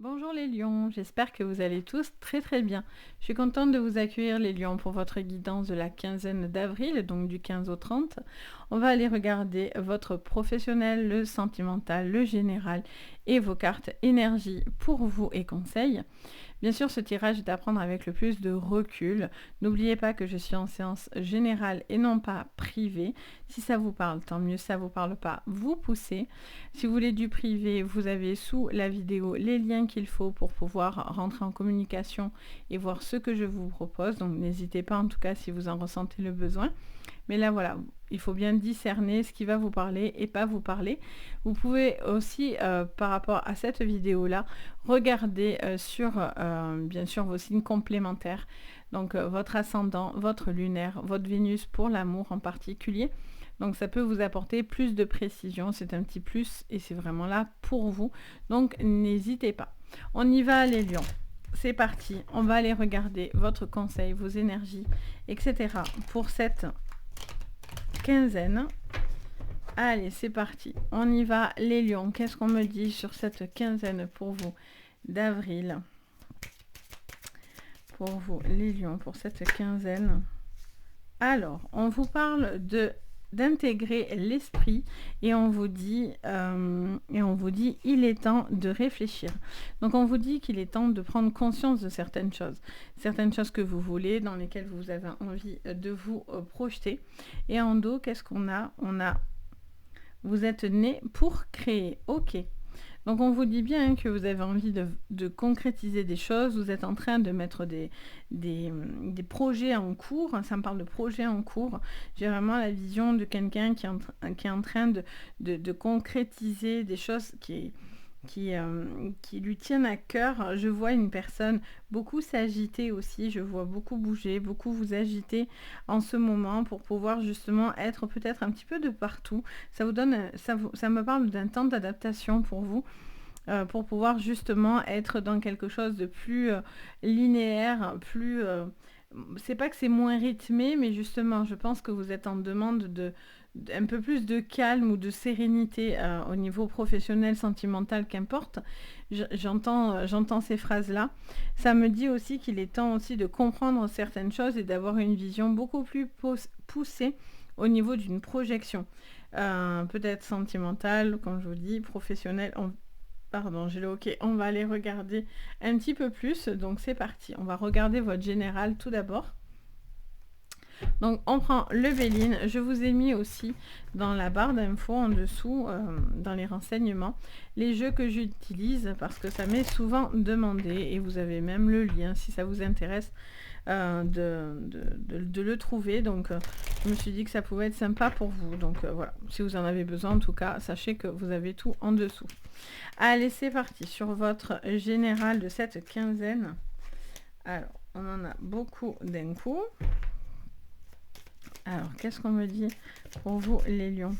Bonjour les lions, j'espère que vous allez tous très bien. Je suis contente de vous accueillir les lions pour votre guidance de la quinzaine d'avril, donc du 15 au 30. On va aller regarder votre professionnel, le sentimental, le général et vos cartes énergie pour vous et conseils. Bien sûr, ce tirage est à prendre avec le plus de recul. N'oubliez pas que je suis en séance générale et non pas privée. Si ça vous parle, tant mieux. Si ça vous parle pas, vous poussez. Si vous voulez du privé, vous avez sous la vidéo les liens qu'il faut pour pouvoir rentrer en communication et voir ce que je vous propose. Donc n'hésitez pas en tout cas si vous en ressentez le besoin. Mais là voilà, il faut bien discerner ce qui va vous parler et pas vous parler. Vous pouvez aussi, par rapport à cette vidéo-là, regarder sur, bien sûr, vos signes complémentaires. Donc votre ascendant, votre lunaire, votre Vénus pour l'amour en particulier. Donc ça peut vous apporter plus de précision, c'est un petit plus et c'est vraiment là pour vous. Donc n'hésitez pas. On y va les lions. C'est parti, on va aller regarder votre conseil, vos énergies, etc. pour cette quinzaine. Allez, c'est parti. On y va les lions. Qu'est-ce qu'on me dit sur cette quinzaine pour vous d'avril? Pour vous les lions, pour cette quinzaine. Alors, on vous parle d'intégrer l'esprit et on vous dit il est temps de réfléchir. Donc on vous dit qu'il est temps de prendre conscience de certaines choses que vous voulez, dans lesquelles vous avez envie de vous projeter. Et en dos, qu'est-ce qu'on a? Vous êtes né pour créer. Ok. Donc on vous dit bien que vous avez envie de concrétiser des choses, vous êtes en train de mettre des projets en cours, ça me parle de projets en cours, j'ai vraiment la vision de quelqu'un qui est en train de concrétiser des choses qui lui tiennent à cœur. Je vois une personne beaucoup s'agiter aussi, je vois beaucoup bouger, beaucoup vous agiter en ce moment pour pouvoir justement être peut-être un petit peu de partout. Ça me parle d'un temps d'adaptation pour vous. Pour pouvoir justement être dans quelque chose de plus linéaire, plus... c'est pas que c'est moins rythmé, mais justement, je pense que vous êtes en demande un peu plus de calme ou de sérénité au niveau professionnel, sentimental, qu'importe. J'entends ces phrases-là. Ça me dit aussi qu'il est temps aussi de comprendre certaines choses et d'avoir une vision beaucoup plus poussée au niveau d'une projection. Peut-être sentimentale, comme je vous dis, professionnelle. Pardon, j'ai le OK. On va aller regarder un petit peu plus. Donc, c'est parti. On va regarder votre général tout d'abord. Donc, on prend le Béline. Je vous ai mis aussi dans la barre d'infos en dessous, dans les renseignements, les jeux que j'utilise parce que ça m'est souvent demandé et vous avez même le lien si ça vous intéresse de le trouver. Donc, je me suis dit que ça pouvait être sympa pour vous. Donc, voilà. Si vous en avez besoin, en tout cas, sachez que vous avez tout en dessous. Allez, c'est parti sur votre général de cette quinzaine. Alors, on en a beaucoup d'un coup. Alors, qu'est-ce qu'on me dit pour vous, les lions?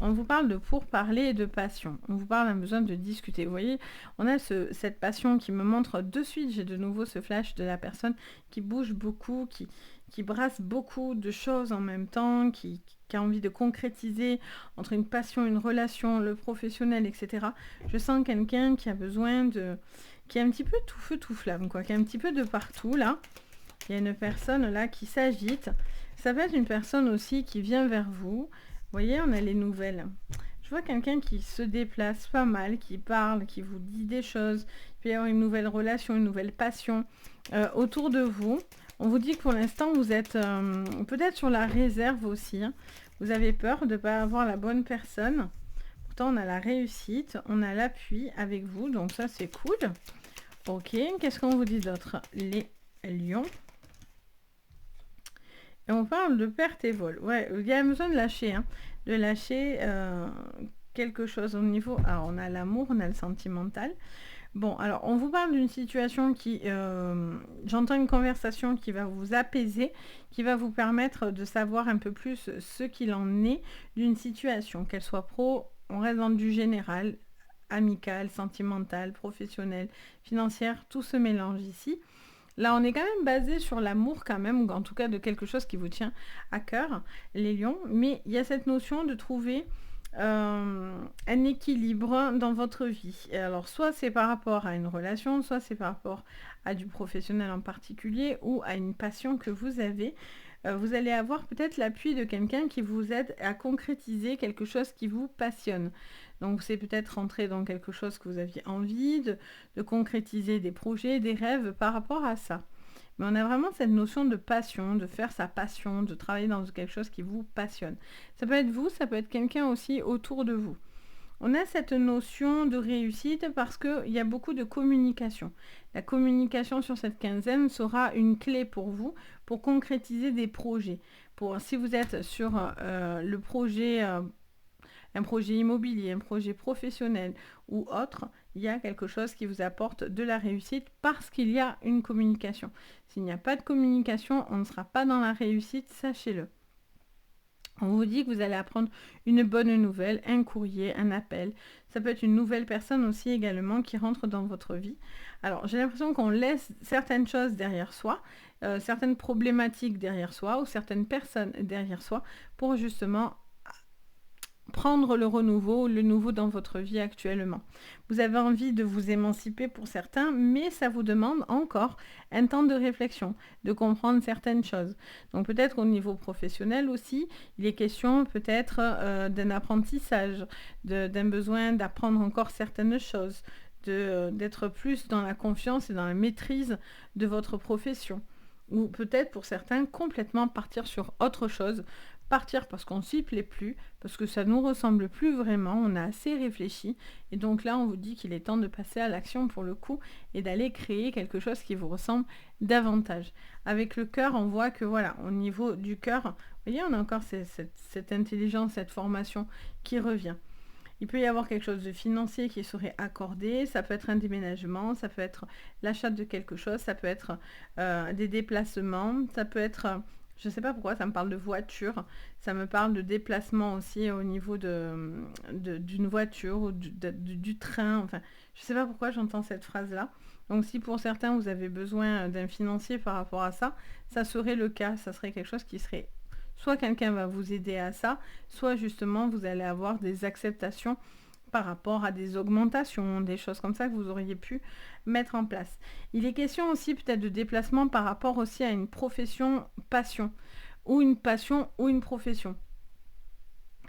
On vous parle de pourparler et de passion. On vous parle d'un besoin de discuter. Vous voyez, on a cette passion qui me montre de suite, j'ai de nouveau ce flash de la personne qui bouge beaucoup, qui brasse beaucoup de choses en même temps, qui a envie de concrétiser entre une passion, une relation, le professionnel, etc. Je sens quelqu'un qui a besoin qui est un petit peu tout feu, tout flamme, quoi, qui est un petit peu de partout, là. Il y a une personne, là, qui s'agite. Ça peut être une personne aussi qui vient vers vous. Vous voyez, on a les nouvelles. Je vois quelqu'un qui se déplace pas mal, qui parle, qui vous dit des choses. Il peut y avoir une nouvelle relation, une nouvelle passion autour de vous. On vous dit que pour l'instant, vous êtes peut-être sur la réserve aussi. Hein. Vous avez peur de ne pas avoir la bonne personne. Pourtant, on a la réussite, on a l'appui avec vous. Donc ça, c'est cool. Ok, qu'est-ce qu'on vous dit d'autre? Les lions. Et on parle de perte et vol. Ouais, il y a besoin de lâcher. Hein. De lâcher quelque chose au niveau... Alors, on a l'amour, on a le sentimental. Bon, alors, on vous parle d'une situation qui... J'entends une conversation qui va vous apaiser, qui va vous permettre de savoir un peu plus ce qu'il en est d'une situation, qu'elle soit pro, on reste dans du général, amical, sentimental, professionnel, financière, tout se mélange ici. Là, on est quand même basé sur l'amour quand même, ou en tout cas de quelque chose qui vous tient à cœur, les lions. Mais il y a cette notion de trouver un équilibre dans votre vie. Et alors, soit c'est par rapport à une relation, soit c'est par rapport à du professionnel en particulier ou à une passion que vous avez. Vous allez avoir peut-être l'appui de quelqu'un qui vous aide à concrétiser quelque chose qui vous passionne. Donc, c'est peut-être rentrer dans quelque chose que vous aviez envie de concrétiser des projets, des rêves par rapport à ça. Mais on a vraiment cette notion de passion, de faire sa passion, de travailler dans quelque chose qui vous passionne. Ça peut être vous, ça peut être quelqu'un aussi autour de vous. On a cette notion de réussite parce qu'il y a beaucoup de communication. La communication sur cette quinzaine sera une clé pour vous pour concrétiser des projets. Si vous êtes sur le projet, un projet immobilier, un projet professionnel ou autre, il y a quelque chose qui vous apporte de la réussite parce qu'il y a une communication. S'il n'y a pas de communication, on ne sera pas dans la réussite, sachez-le. On vous dit que vous allez apprendre une bonne nouvelle, un courrier, un appel. Ça peut être une nouvelle personne aussi également qui rentre dans votre vie. Alors, j'ai l'impression qu'on laisse certaines choses derrière soi, certaines problématiques derrière soi ou certaines personnes derrière soi pour justement prendre le renouveau, le nouveau dans votre vie actuellement. Vous avez envie de vous émanciper pour certains, mais ça vous demande encore un temps de réflexion, de comprendre certaines choses. Donc peut-être au niveau professionnel aussi, il est question peut-être d'un apprentissage, d'un besoin d'apprendre encore certaines choses, d'être plus dans la confiance et dans la maîtrise de votre profession. Ou peut-être pour certains complètement partir sur autre chose, partir parce qu'on s'y plaît plus, parce que ça nous ressemble plus vraiment, on a assez réfléchi, et donc là on vous dit qu'il est temps de passer à l'action pour le coup, et d'aller créer quelque chose qui vous ressemble davantage. Avec le cœur, on voit que voilà, au niveau du cœur, vous voyez, on a encore cette intelligence, cette formation qui revient. Il peut y avoir quelque chose de financier qui serait accordé, ça peut être un déménagement, ça peut être l'achat de quelque chose, ça peut être des déplacements, ça peut être... je ne sais pas pourquoi ça me parle de voiture, ça me parle de déplacement aussi au niveau d'une voiture ou du train, enfin je ne sais pas pourquoi j'entends cette phrase-là. Donc si pour certains vous avez besoin d'un financier par rapport à ça, ça serait le cas, ça serait quelque chose qui serait... soit quelqu'un va vous aider à ça, soit justement vous allez avoir des acceptations par rapport à des augmentations, des choses comme ça que vous auriez pu mettre en place. Il est question aussi peut-être de déplacement par rapport aussi à une profession passion, ou une passion ou une profession.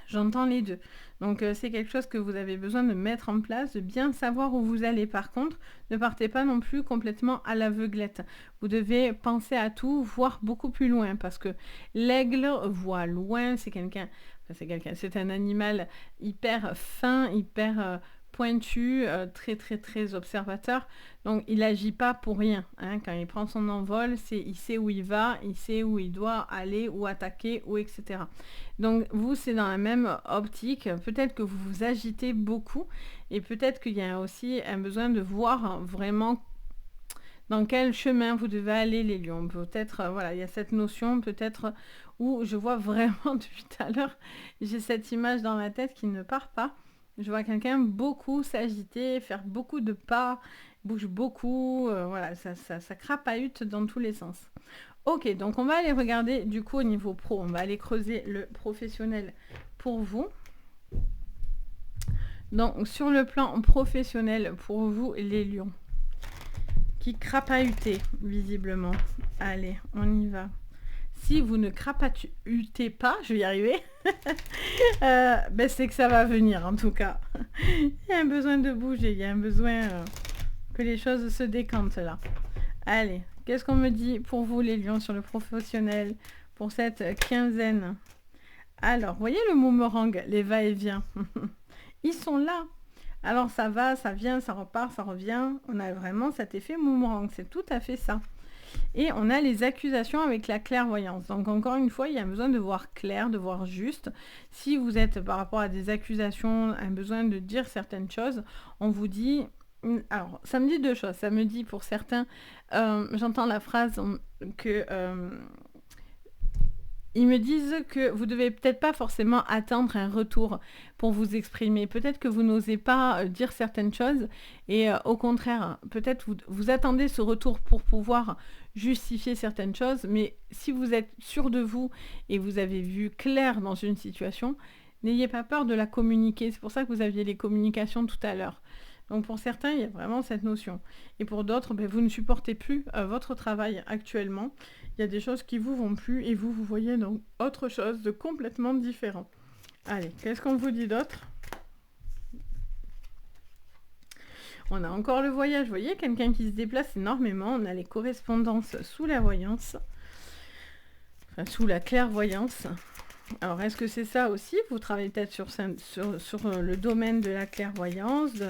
J'entends les deux. Donc c'est quelque chose que vous avez besoin de mettre en place, de bien savoir où vous allez. Par contre, ne partez pas non plus complètement à l'aveuglette. Vous devez penser à tout, voir beaucoup plus loin, parce que l'aigle voit loin, c'est un animal hyper fin, hyper pointu, très très très observateur. Donc il n'agit pas pour rien. Hein. Quand il prend son envol, il sait où il va, il sait où il doit aller, ou attaquer, ou etc. Donc vous, c'est dans la même optique. Peut-être que vous vous agitez beaucoup et peut-être qu'il y a aussi un besoin de voir vraiment dans quel chemin vous devez aller, les lions. Peut-être, voilà, il y a cette notion peut-être où je vois vraiment depuis tout à l'heure, j'ai cette image dans la tête qui ne part pas. Je vois quelqu'un beaucoup s'agiter, faire beaucoup de pas, bouge beaucoup, voilà, ça crapahute dans tous les sens. Ok, donc on va aller regarder du coup au niveau pro, on va aller creuser le professionnel pour vous. Donc sur le plan professionnel pour vous, les lions, qui crapahutez visiblement. Allez, on y va. Si vous ne crapahutez pas, je vais y arriver, c'est que ça va venir en tout cas. Il y a un besoin de bouger, il y a un besoin que les choses se décantent là. Allez, qu'est-ce qu'on me dit pour vous les lions sur le professionnel pour cette quinzaine? Alors, voyez le boomerang, les va-et-vient. Ils sont là. Alors ça va, ça vient, ça repart, ça revient. On a vraiment cet effet boomerang, c'est tout à fait ça. Et on a les accusations avec la clairvoyance. Donc encore une fois, il y a un besoin de voir clair, de voir juste. Si vous êtes par rapport à des accusations, un besoin de dire certaines choses, on vous dit... Alors, ça me dit deux choses. Ça me dit pour certains, j'entends la phrase que... ils me disent que vous devez peut-être pas forcément attendre un retour pour vous exprimer. Peut-être que vous n'osez pas dire certaines choses et au contraire, peut-être vous attendez ce retour pour pouvoir justifier certaines choses. Mais si vous êtes sûr de vous et vous avez vu clair dans une situation, n'ayez pas peur de la communiquer. C'est pour ça que vous aviez les communications tout à l'heure. Donc pour certains, il y a vraiment cette notion. Et pour d'autres, vous ne supportez plus votre travail actuellement. Il y a des choses qui vous vont plus et vous voyez donc autre chose de complètement différent. Allez, qu'est-ce qu'on vous dit d'autre? On a encore le voyage, vous voyez, quelqu'un qui se déplace énormément. On a les correspondances sous la voyance, enfin sous la clairvoyance. Alors, est-ce que c'est ça aussi? Vous travaillez peut-être sur le domaine de la clairvoyance,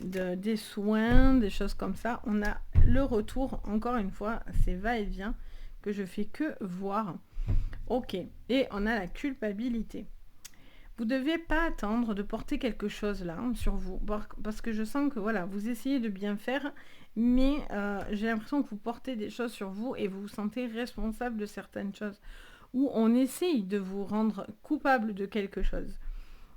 des soins, des choses comme ça. On a le retour, encore une fois, c'est va-et-vient que je fais que voir. Ok, et on a la culpabilité. Vous ne devez pas attendre de porter quelque chose là sur vous, parce que je sens que voilà, vous essayez de bien faire, mais j'ai l'impression que vous portez des choses sur vous et vous vous sentez responsable de certaines choses, ou on essaye de vous rendre coupable de quelque chose.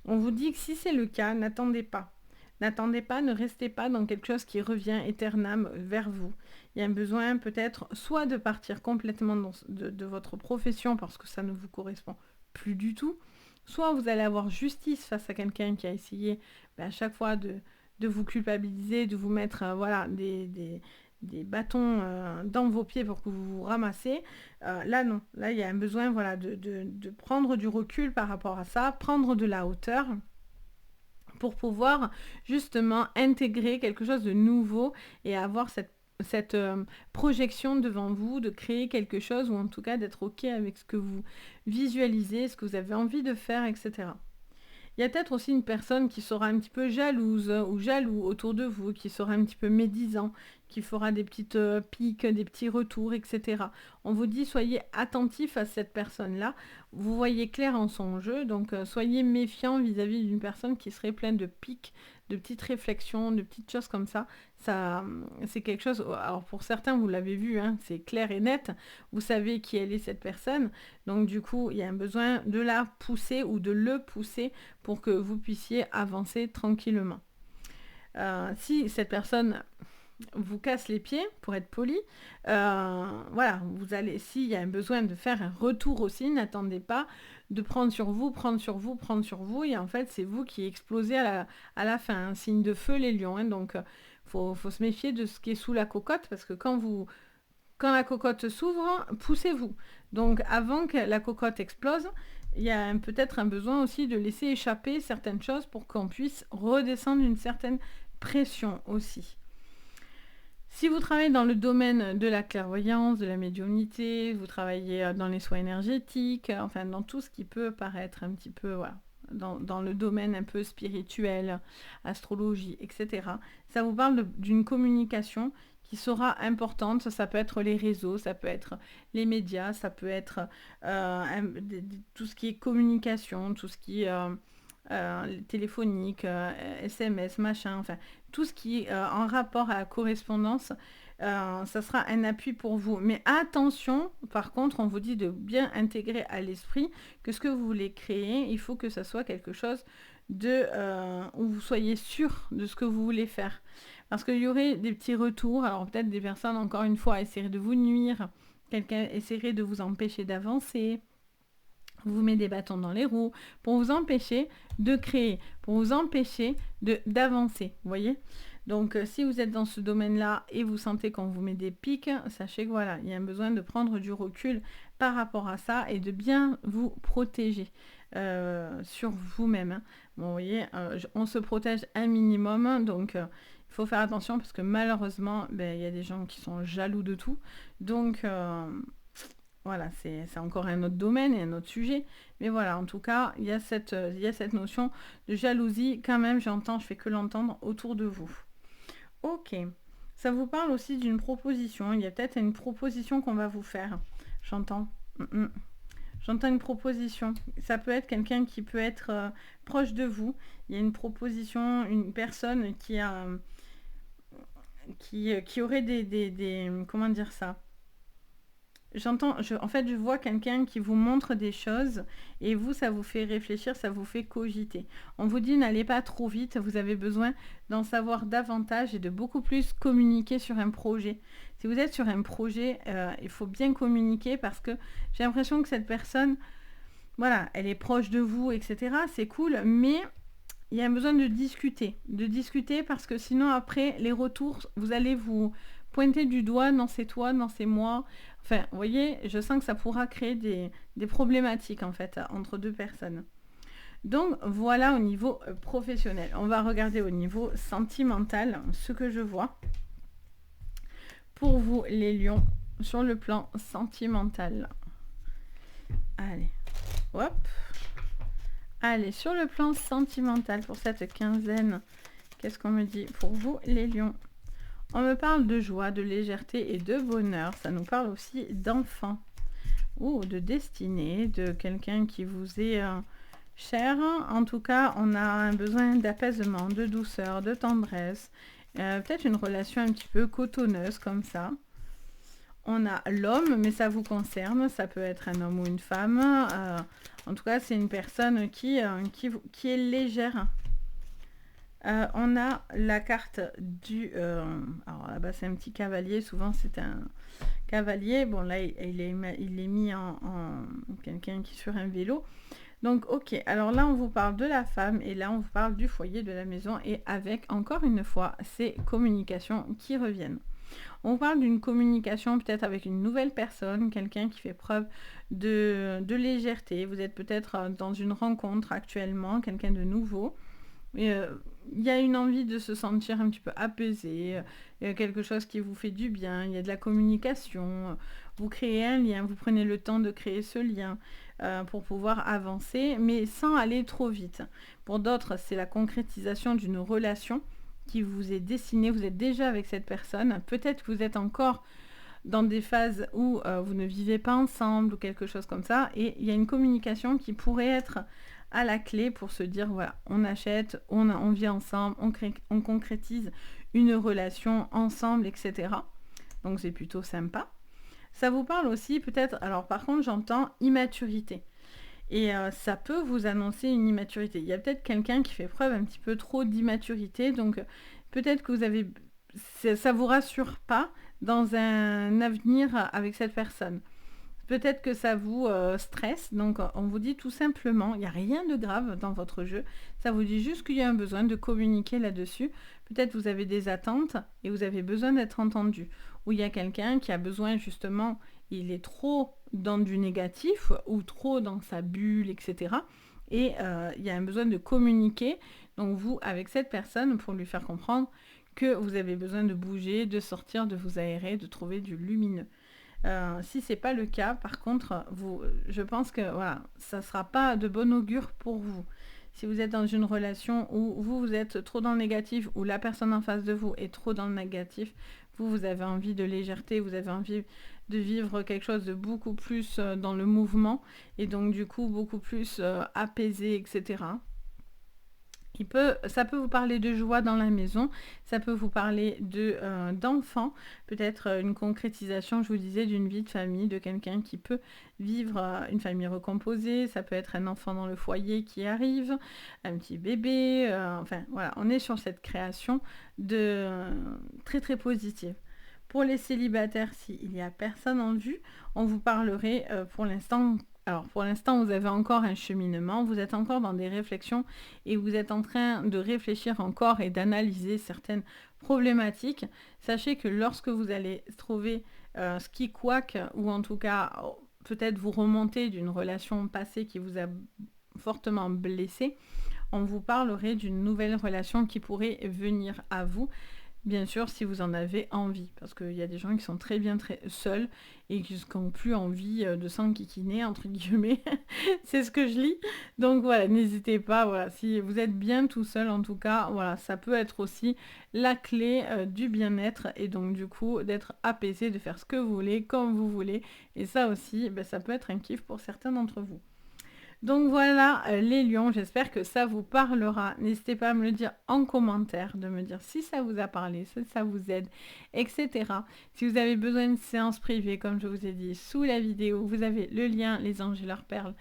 On vous dit que si c'est le cas, n'attendez pas. N'attendez pas, ne restez pas dans quelque chose qui revient éternam vers vous. Il y a un besoin peut-être soit de partir complètement de votre profession parce que ça ne vous correspond plus du tout, soit vous allez avoir justice face à quelqu'un qui a essayé à chaque fois de vous culpabiliser, de vous mettre voilà, des bâtons dans vos pieds pour que vous vous ramassez. Là, non. Là, il y a un besoin voilà, de prendre du recul par rapport à ça, prendre de la hauteur pour pouvoir justement intégrer quelque chose de nouveau et avoir cette projection devant vous, de créer quelque chose ou en tout cas d'être ok avec ce que vous visualisez, ce que vous avez envie de faire, etc. Il y a peut-être aussi une personne qui sera un petit peu jalouse ou jaloux autour de vous, qui sera un petit peu médisant, qui fera des petites piques, des petits retours, etc. On vous dit, soyez attentif à cette personne-là. Vous voyez clair en son jeu, donc soyez méfiant vis-à-vis d'une personne qui serait pleine de piques, de petites réflexions, de petites choses comme ça. Ça, c'est quelque chose, alors pour certains, vous l'avez vu, hein, c'est clair et net. Vous savez qui elle est, cette personne. Donc du coup, il y a un besoin de la pousser ou de le pousser pour que vous puissiez avancer tranquillement. Si cette personne vous casse les pieds, pour être poli, voilà, vous allez, s'il y a un besoin de faire un retour aussi, n'attendez pas de prendre sur vous, et en fait, c'est vous qui explosez à la fin, hein, signe de feu les lions, hein, donc faut se méfier de ce qui est sous la cocotte, parce que quand la cocotte s'ouvre, poussez-vous. Donc avant que la cocotte explose, il y a peut-être un besoin aussi de laisser échapper certaines choses pour qu'on puisse redescendre une certaine pression aussi. Si vous travaillez dans le domaine de la clairvoyance, de la médiumnité, vous travaillez dans les soins énergétiques, enfin dans tout ce qui peut paraître un petit peu, voilà, dans le domaine un peu spirituel, astrologie, etc. Ça vous parle d'une communication qui sera importante. Ça peut être les réseaux, ça peut être les médias, ça peut être tout ce qui est communication, tout ce qui est téléphonique, SMS, machin, enfin tout ce qui est en rapport à la correspondance, ça sera un appui pour vous. Mais attention, par contre, on vous dit de bien intégrer à l'esprit que ce que vous voulez créer, il faut que ça soit quelque chose où vous soyez sûr de ce que vous voulez faire. Parce qu'il y aurait des petits retours, alors peut-être des personnes, encore une fois, essaieraient de vous nuire, quelqu'un essaierait de vous empêcher d'avancer, vous met des bâtons dans les roues pour vous empêcher de créer, pour vous empêcher d'avancer, vous voyez. Donc si vous êtes dans ce domaine-là et vous sentez qu'on vous met des pics, sachez que voilà, il y a un besoin de prendre du recul par rapport à ça et de bien vous protéger sur vous-même, hein. Bon, vous voyez, on se protège un minimum, donc il faut faire attention parce que malheureusement, il y a des gens qui sont jaloux de tout, donc voilà, c'est encore un autre domaine et un autre sujet. Mais voilà, en tout cas, il y a cette notion de jalousie. Quand même, je fais que l'entendre autour de vous. Ok. Ça vous parle aussi d'une proposition. Il y a peut-être une proposition qu'on va vous faire. J'entends. J'entends une proposition. Ça peut être quelqu'un qui peut être proche de vous. Il y a une proposition, une personne qui aurait des comment dire ça ? Je vois quelqu'un qui vous montre des choses et vous, ça vous fait réfléchir, ça vous fait cogiter. On vous dit n'allez pas trop vite, vous avez besoin d'en savoir davantage et de beaucoup plus communiquer sur un projet. Si vous êtes sur un projet, il faut bien communiquer parce que j'ai l'impression que cette personne voilà, elle est proche de vous, etc. C'est cool, mais il y a besoin de discuter parce que sinon après les retours, vous allez vous pointer du doigt, non c'est toi, non c'est moi. Enfin, vous voyez, je sens que ça pourra créer des problématiques en fait entre deux personnes. Donc voilà au niveau professionnel. On va regarder au niveau sentimental ce que je vois pour vous les lions sur le plan sentimental. Allez, hop. Allez, sur le plan sentimental pour cette quinzaine, qu'est-ce qu'on me dit pour vous les lions? On me parle de joie, de légèreté et de bonheur. Ça nous parle aussi d'enfants ou de destinée, de quelqu'un qui vous est cher. En tout cas, on a un besoin d'apaisement, de douceur, de tendresse. Peut-être une relation un petit peu cotonneuse comme ça. On a l'homme, mais ça vous concerne. Ça peut être un homme ou une femme. En tout cas, c'est une personne qui est légère. On a la carte du... alors là-bas, c'est un petit cavalier. Souvent, c'est un cavalier. Bon, là, il est mis en quelqu'un qui est sur un vélo. Donc, ok. Alors là, on vous parle de la femme. Et là, on vous parle du foyer, de la maison. Et avec, encore une fois, ces communications qui reviennent. On parle d'une communication peut-être avec une nouvelle personne, quelqu'un qui fait preuve de légèreté. Vous êtes peut-être dans une rencontre actuellement, quelqu'un de nouveau. Il y a une envie de se sentir un petit peu apaisé, quelque chose qui vous fait du bien, il y a de la communication, vous créez un lien, vous prenez le temps de créer ce lien pour pouvoir avancer, mais sans aller trop vite. Pour d'autres, c'est la concrétisation d'une relation qui vous est dessinée, vous êtes déjà avec cette personne, peut-être que vous êtes encore dans des phases où vous ne vivez pas ensemble ou quelque chose comme ça, et il y a une communication qui pourrait être à la clé pour se dire, voilà, on achète, on vit ensemble, on concrétise une relation ensemble, etc. Donc c'est plutôt sympa. Ça vous parle aussi peut-être, alors par contre j'entends immaturité. Et ça peut vous annoncer une immaturité. Il y a peut-être quelqu'un qui fait preuve un petit peu trop d'immaturité, donc peut-être que ça vous rassure pas dans un avenir avec cette personne. Peut-être que ça vous stresse, donc on vous dit tout simplement, il n'y a rien de grave dans votre jeu, ça vous dit juste qu'il y a un besoin de communiquer là-dessus. Peut-être vous avez des attentes et vous avez besoin d'être entendu. Ou il y a quelqu'un qui a besoin justement, il est trop dans du négatif ou trop dans sa bulle, etc. Et il y a un besoin de communiquer, donc vous, avec cette personne, pour lui faire comprendre que vous avez besoin de bouger, de sortir, de vous aérer, de trouver du lumineux. Si c'est pas le cas, par contre, je pense que voilà, ça sera pas de bon augure pour vous. Si vous êtes dans une relation où vous êtes trop dans le négatif, ou la personne en face de vous est trop dans le négatif, vous avez envie de légèreté, vous avez envie de vivre quelque chose de beaucoup plus dans le mouvement, et donc du coup beaucoup plus apaisé, etc. Ça peut vous parler de joie dans la maison, ça peut vous parler d'enfants, peut-être une concrétisation, je vous disais, d'une vie de famille, de quelqu'un qui peut vivre une famille recomposée, ça peut être un enfant dans le foyer qui arrive, un petit bébé, enfin voilà, on est sur cette création très très positive. Pour les célibataires, s'il n'y a personne en vue, on vous parlerait pour l'instant. Alors pour l'instant, vous avez encore un cheminement, vous êtes encore dans des réflexions et vous êtes en train de réfléchir encore et d'analyser certaines problématiques. Sachez que lorsque vous allez trouver ce qui couac, ou en tout cas peut-être vous remonter d'une relation passée qui vous a fortement blessé, on vous parlerait d'une nouvelle relation qui pourrait venir à vous. Bien sûr, si vous en avez envie, parce qu'il y a des gens qui sont très bien très seuls et qui n'ont plus envie de s'enquiquiner, entre guillemets. C'est ce que je lis. Donc voilà, n'hésitez pas, voilà, si vous êtes bien tout seul, en tout cas, voilà, ça peut être aussi la clé du bien-être et donc du coup d'être apaisé, de faire ce que vous voulez, comme vous voulez. Et ça aussi, ça peut être un kiff pour certains d'entre vous. Donc voilà les lions, j'espère que ça vous parlera. N'hésitez pas à me le dire en commentaire, de me dire si ça vous a parlé, si ça vous aide, etc. Si vous avez besoin d'une séance privée, comme je vous ai dit sous la vidéo, vous avez le lien, les anges et leurs perles,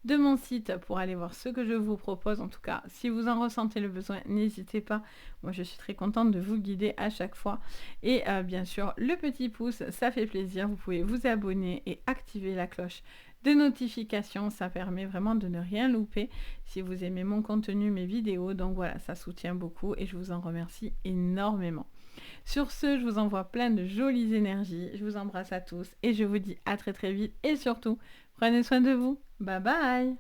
de mon site pour aller voir ce que je vous propose. En tout cas, si vous en ressentez le besoin, n'hésitez pas. Moi, je suis très contente de vous guider à chaque fois. Et bien sûr, le petit pouce, ça fait plaisir. Vous pouvez vous abonner et activer la cloche de notifications. Ça permet vraiment de ne rien louper si vous aimez mon contenu, mes vidéos. Donc voilà, ça soutient beaucoup et je vous en remercie énormément. Sur ce, je vous envoie plein de jolies énergies. Je vous embrasse à tous et je vous dis à très très vite. Et surtout, prenez soin de vous. Bye bye!